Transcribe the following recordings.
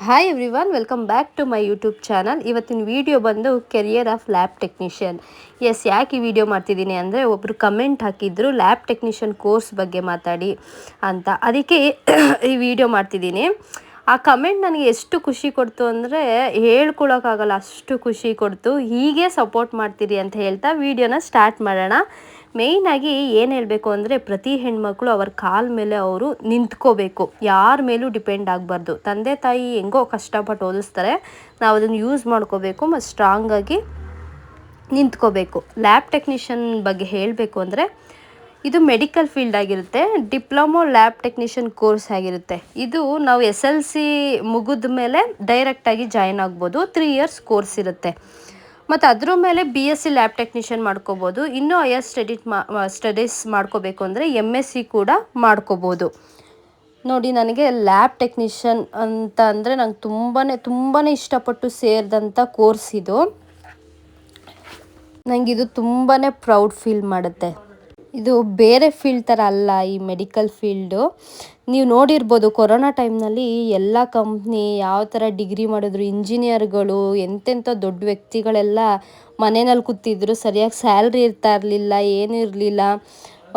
Hi everyone, welcome back to my YouTube channel. ಇವತ್ತಿನ video ಬಂದು career of lab technician. ಯಾಕೆ ಈ video ಮಾಡ್ತಿದ್ದೀನಿ ಅಂದರೆ, ಒಬ್ಬರು ಕಮೆಂಟ್ ಹಾಕಿದ್ರು ಲ್ಯಾಬ್ ಟೆಕ್ನಿಷಿಯನ್ ಕೋರ್ಸ್ ಬಗ್ಗೆ ಮಾತಾಡಿ ಅಂತ. ಅದಕ್ಕೆ ಈ ವಿಡಿಯೋ ಮಾಡ್ತಿದ್ದೀನಿ. ಆ ಕಮೆಂಟ್ ನನಗೆ ಎಷ್ಟು ಖುಷಿ ಕೊಡ್ತು ಅಂದರೆ ಹೇಳ್ಕೊಳಕ್ಕಾಗಲ್ಲ, ಅಷ್ಟು ಖುಷಿ ಕೊಡ್ತು. ಹೀಗೆ ಸಪೋರ್ಟ್ ಮಾಡ್ತೀರಿ ಅಂತ ಹೇಳ್ತಾ ವಿಡಿಯೋನ ಸ್ಟಾರ್ಟ್ ಮಾಡೋಣ. ಮೇಯ್ನಾಗಿ ಏನು ಹೇಳಬೇಕು ಅಂದರೆ, ಪ್ರತಿ ಹೆಣ್ಮಕ್ಳು ಅವ್ರ ಕಾಲ ಮೇಲೆ ಅವರು ನಿಂತ್ಕೋಬೇಕು, ಯಾರ ಮೇಲೂ ಡಿಪೆಂಡ್ ಆಗಬಾರ್ದು. ತಂದೆ ತಾಯಿ ಹೆಂಗೋ ಕಷ್ಟಪಟ್ಟು ಓದಿಸ್ತಾರೆ, ನಾವು ಅದನ್ನು ಯೂಸ್ ಮಾಡ್ಕೋಬೇಕು ಮತ್ತು ಸ್ಟ್ರಾಂಗಾಗಿ ನಿಂತ್ಕೋಬೇಕು. ಲ್ಯಾಬ್ ಟೆಕ್ನಿಷಿಯನ್ ಬಗ್ಗೆ ಹೇಳಬೇಕು ಅಂದರೆ, ಇದು ಮೆಡಿಕಲ್ ಫೀಲ್ಡ್ ಆಗಿರುತ್ತೆ. ಡಿಪ್ಲೊಮೊ ಲ್ಯಾಬ್ ಟೆಕ್ನಿಷಿಯನ್ ಕೋರ್ಸ್ ಆಗಿರುತ್ತೆ. ಇದು ನಾವು SLC ಮುಗಿದ ಮೇಲೆ ಡೈರೆಕ್ಟಾಗಿ ಜಾಯ್ನ್ ಆಗ್ಬೋದು. 3 ಇಯರ್ಸ್ ಕೋರ್ಸ್ ಇರುತ್ತೆ. ಮತ್ತು ಅದ್ರ ಮೇಲೆ BSc ಲ್ಯಾಬ್ ಟೆಕ್ನಿಷಿಯನ್ ಮಾಡ್ಕೋಬೋದು. ಇನ್ನೂ ಹೈಯರ್ ಸ್ಟಡೀಸ್ ಮಾಡ್ಕೋಬೇಕು ಅಂದರೆ MSc ಕೂಡ ಮಾಡ್ಕೋಬೋದು. ನೋಡಿ, ನನಗೆ ಲ್ಯಾಬ್ ಟೆಕ್ನಿಷಿಯನ್ ಅಂತ ಅಂದರೆ ನಂಗೆ ತುಂಬಾ ಇಷ್ಟಪಟ್ಟು ಸೇರಿದಂಥ ಕೋರ್ಸ್ ಇದು. ನನಗಿದು ತುಂಬಾ ಪ್ರೌಡ್ ಫೀಲ್ ಮಾಡುತ್ತೆ. ಇದು ಬೇರೆ ಫೀಲ್ಡ್ ಥರ ಅಲ್ಲ, ಈ ಮೆಡಿಕಲ್ ಫೀಲ್ಡು. ನೀವು ನೋಡಿರ್ಬೋದು, ಕೊರೋನಾ ಟೈಮ್ನಲ್ಲಿ ಎಲ್ಲ ಕಂಪ್ನಿ ಯಾವ ಥರ ಡಿಗ್ರಿ ಮಾಡಿದ್ರು, ಇಂಜಿನಿಯರ್ಗಳು ಎಂತೆಂಥ ದೊಡ್ಡ ವ್ಯಕ್ತಿಗಳೆಲ್ಲ ಮನೆಯಲ್ಲಿ ಕೂತಿದ್ರು. ಸರಿಯಾಗಿ ಸ್ಯಾಲ್ರಿ ಇರ್ತಾ ಇರಲಿಲ್ಲ, ಏನೂ ಇರಲಿಲ್ಲ.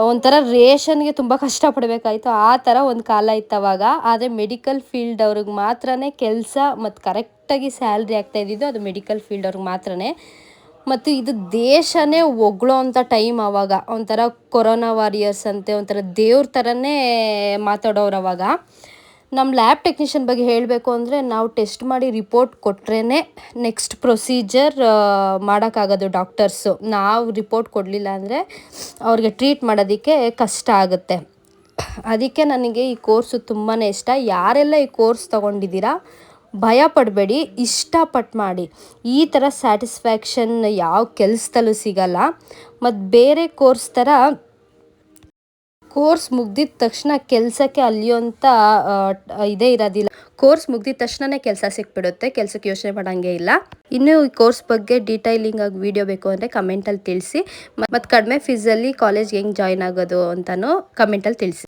ಒಂಥರ ರೇಷನ್ಗೆ ತುಂಬ ಕಷ್ಟಪಡಬೇಕಾಯ್ತು. ಆ ಥರ ಒಂದು ಕಾಲ ಇತ್ತು ಅವಾಗ. ಆದರೆ ಮೆಡಿಕಲ್ ಫೀಲ್ಡ್ ಅವ್ರಿಗೆ ಮಾತ್ರ ಕೆಲಸ ಮತ್ತು ಕರೆಕ್ಟಾಗಿ ಸ್ಯಾಲ್ರಿ ಆಗ್ತಾಯಿದ್ದಿದ್ದು ಅದು ಮೆಡಿಕಲ್ ಫೀಲ್ಡ್ ಅವ್ರಿಗೆ ಮಾತ್ರ. ಮತ್ತು ಇದು ದೇಶನೇ ಹೊಗಳೋ ಅಂಥ ಟೈಮ್ ಆವಾಗ. ಒಂಥರ ಕೊರೋನಾ ವಾರಿಯರ್ಸ್ ಅಂತೆ, ಒಂಥರ ದೇವ್ರ ಥರನೇ ಮಾತಾಡೋರು ಅವಾಗ. ನಮ್ಮ ಲ್ಯಾಬ್ ಟೆಕ್ನಿಷಿಯನ್ ಬಗ್ಗೆ ಹೇಳಬೇಕು ಅಂದರೆ, ನಾವು ಟೆಸ್ಟ್ ಮಾಡಿ ರಿಪೋರ್ಟ್ ಕೊಟ್ರೇ ನೆಕ್ಸ್ಟ್ ಪ್ರೊಸೀಜರ್ ಮಾಡೋಕ್ಕಾಗೋದು ಡಾಕ್ಟರ್ಸು. ನಾವು ರಿಪೋರ್ಟ್ ಕೊಡಲಿಲ್ಲ ಅಂದರೆ ಅವ್ರಿಗೆ ಟ್ರೀಟ್ ಮಾಡೋದಕ್ಕೆ ಕಷ್ಟ ಆಗುತ್ತೆ. ಅದಕ್ಕೆ ನನಗೆ ಈ ಕೋರ್ಸು ತುಂಬಾ ಇಷ್ಟ. ಯಾರೆಲ್ಲ ಈ ಕೋರ್ಸ್ ತೊಗೊಂಡಿದ್ದೀರಾ, ಭಯ ಪಡಬೇಡಿ, ಇಷ್ಟಪಟ್ಟು ಮಾಡಿ. ಈ ಥರ ಸ್ಯಾಟಿಸ್ಫ್ಯಾಕ್ಷನ್ ಯಾವ ಕೆಲಸದಲ್ಲೂ ಸಿಗಲ್ಲ. ಮತ್ತು ಬೇರೆ ಕೋರ್ಸ್ ಥರ ಕೋರ್ಸ್ ಮುಗ್ದಿದ ತಕ್ಷಣ ಕೆಲಸಕ್ಕೆ ಅಲ್ಲಿಯೋಂಥ ಇದೇ ಇರೋದಿಲ್ಲ. ಕೋರ್ಸ್ ಮುಗ್ದಿದ ತಕ್ಷಣವೇ ಕೆಲಸ ಸಿಕ್ಬಿಡುತ್ತೆ, ಕೆಲಸಕ್ಕೆ ಯೋಚನೆ ಮಾಡೋಂಗೆ ಇಲ್ಲ. ಇನ್ನೂ ಈ ಕೋರ್ಸ್ ಬಗ್ಗೆ ಡೀಟೈಲಿಂಗ್ ಆಗಿ ವಿಡಿಯೋ ಬೇಕು ಅಂದರೆ ಕಮೆಂಟಲ್ಲಿ ತಿಳಿಸಿ. ಮತ್ತು ಕಡಿಮೆ ಫೀಸಲ್ಲಿ ಕಾಲೇಜ್ಗೆ ಹೆಂಗೆ ಜಾಯ್ನ್ ಆಗೋದು ಅಂತಲೂ ಕಮೆಂಟಲ್ಲಿ ತಿಳಿಸಿ.